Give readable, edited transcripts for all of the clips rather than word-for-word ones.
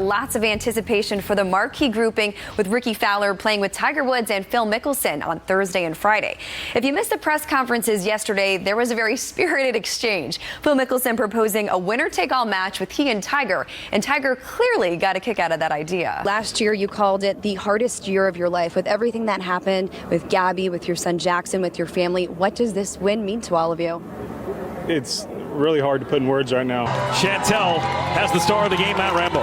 lots of anticipation for the marquee grouping with Ricky Fowler playing with Tiger Woods and Phil Mickelson on Thursday and Friday. If you missed the press conferences yesterday, there was a very spirited exchange. Phil Mickelson proposing a winner-take-all match with he and Tiger clearly got a kick out of that idea. Last year, you called it the hardest year of your life with everything that happened with Gabby, with your son Jackson, with your family. What does this win mean to all of you? It's really hard to put in words right now. Chantel has the star of the game, Matt Rambo.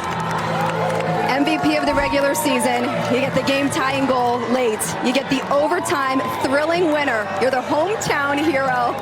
MVP of the regular season. You get the game-tying goal late. You get the overtime thrilling winner. You're the hometown hero.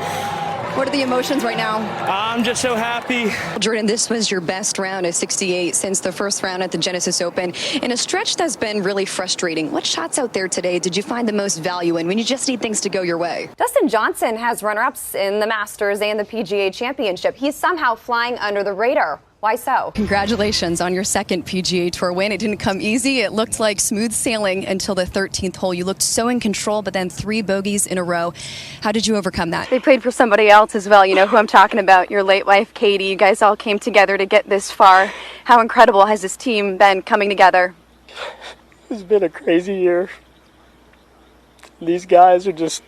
What are the emotions right now? I'm just so happy. Jordan, this was your best round of 68 since the first round at the Genesis Open in a stretch that's been really frustrating. What shots out there today did you find the most value in when you just need things to go your way? Dustin Johnson has runner-ups in the Masters and the PGA Championship. He's somehow flying under the radar. Why so? Congratulations on your second PGA Tour win. It didn't come easy. It looked like smooth sailing until the 13th hole. You looked so in control, but then 3 bogeys in a row. How did you overcome that? They played for somebody else as well. You know who I'm talking about, your late wife, Katie. You guys all came together to get this far. How incredible has this team been coming together? It's been a crazy year. These guys are just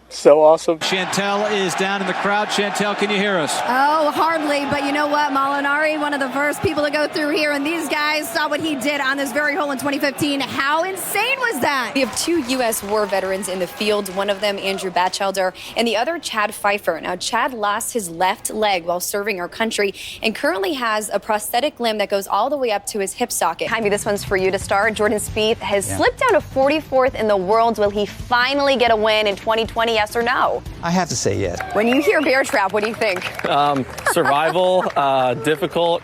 so awesome. Chantel is down in the crowd. Chantel, can you hear us? Oh, hardly, but you know what? Molinari, one of the first people to go through here, and these guys saw what he did on this very hole in 2015. How insane was that? We have 2 U.S. war veterans in the field, one of them Andrew Batchelder, and the other Chad Pfeiffer. Now, Chad lost his left leg while serving our country and currently has a prosthetic limb that goes all the way up to his hip socket. Jaime, this one's for you to start. Jordan Spieth has slipped down to 44th in the world. Will he finally get a win in 2020, yes or no? I have to say yes. When you hear bear trap, what do you think? Survival, difficult,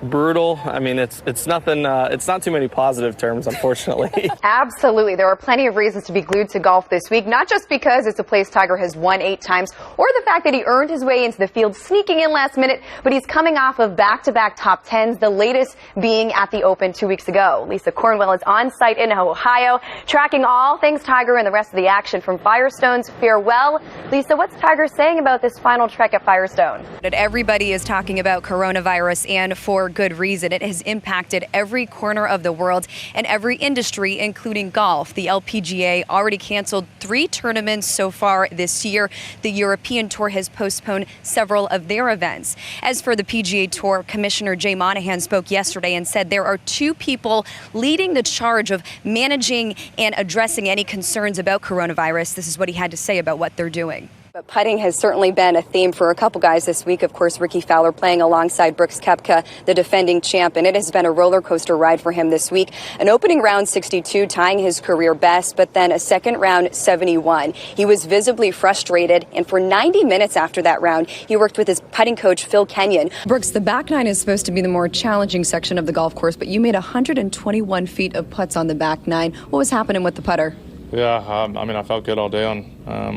brutal. I mean, it's nothing. It's not too many positive terms, unfortunately. Absolutely. There are plenty of reasons to be glued to golf this week, not just because it's a place Tiger has won 8 times or the fact that he earned his way into the field sneaking in last minute, but he's coming off of back-to-back top 10s, the latest being at the Open 2 weeks ago. Lisa Cornwell is on site in Ohio, tracking all things Tiger and the rest of the action from Firestone's farewell. Lisa, what's Tiger saying about this final trek at Firestone? Everybody is talking about coronavirus, and for good reason. It has impacted every corner of the world and every industry, including golf. The LPGA already canceled 3 tournaments so far this year. The European Tour has postponed several of their events. As for the PGA Tour, Commissioner Jay Monahan spoke yesterday and said there are 2 people leading the charge of managing and addressing any concerns about coronavirus. This is what he had to say about what they're doing. But putting has certainly been a theme for a couple guys this week. Of course, Ricky Fowler playing alongside Brooks Koepka, the defending champ, and it has been a roller coaster ride for him this week. An opening round 62, tying his career best, but then a second round 71. He was visibly frustrated, and for 90 minutes after that round, he worked with his putting coach, Phil Kenyon. Brooks, the back nine is supposed to be the more challenging section of the golf course, but you made 121 feet of putts on the back nine. What was happening with the putter? Yeah, I mean, I felt good all day on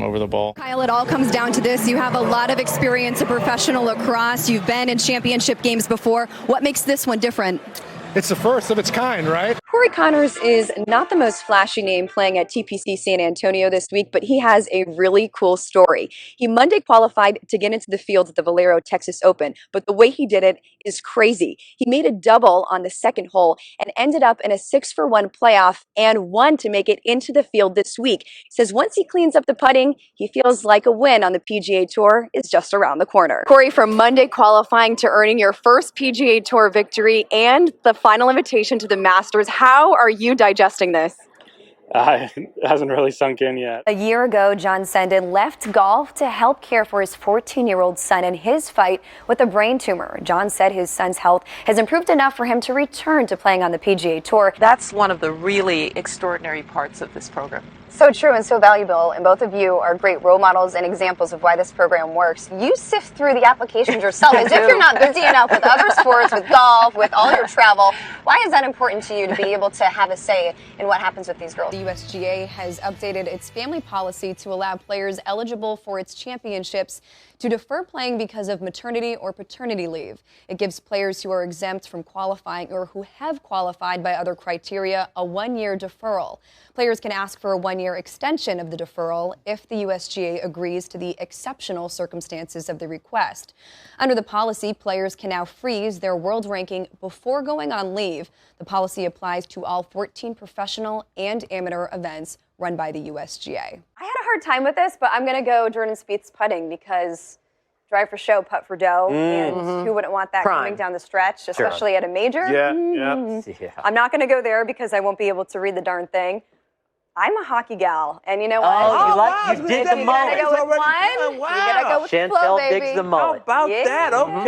over the ball. Kyle, it all comes down to this. You have a lot of experience in professional lacrosse. You've been in championship games before. What makes this one different? It's the first of its kind, right? Corey Connors is not the most flashy name playing at TPC San Antonio this week, but he has a really cool story. He Monday qualified to get into the field at the Valero Texas Open, but the way he did it is crazy. He made a double on the second hole and ended up in a 6-for-1 playoff and won to make it into the field this week. He says once he cleans up the putting, he feels like a win on the PGA Tour is just around the corner. Corey, from Monday qualifying to earning your first PGA Tour victory and the final invitation to the Masters, how are you digesting this? It hasn't really sunk in yet. A year ago, John Senden left golf to help care for his 14-year-old son in his fight with a brain tumor. John said his son's health has improved enough for him to return to playing on the PGA Tour. That's one of the really extraordinary parts of this program. So true and so valuable, and both of you are great role models and examples of why this program works. You sift through the applications yourself as if you're not busy enough with other sports, with golf, with all your travel. Why is that important to you to be able to have a say in what happens with these girls? The USGA has updated its family policy to allow players eligible for its championships to defer playing because of maternity or paternity leave. It gives players who are exempt from qualifying or who have qualified by other criteria a 1-year deferral. Players can ask for a 1-year extension of the deferral if the USGA agrees to the exceptional circumstances of the request. Under the policy, players can now freeze their world ranking before going on leave. The policy applies to all 14 professional and amateur events run by the USGA. I had a hard time with this, but I'm going to go Jordan Spieth's putting because drive for show, putt for dough, and who wouldn't want that coming down the stretch, especially at a major? Yeah. I'm not going to go there because I won't be able to read the darn thing. I'm a hockey gal, and you know what? You did the mullet. You gotta go with one. Wow. You gotta go with the flow, Chantel baby. digs the mullet. How about that? Okay.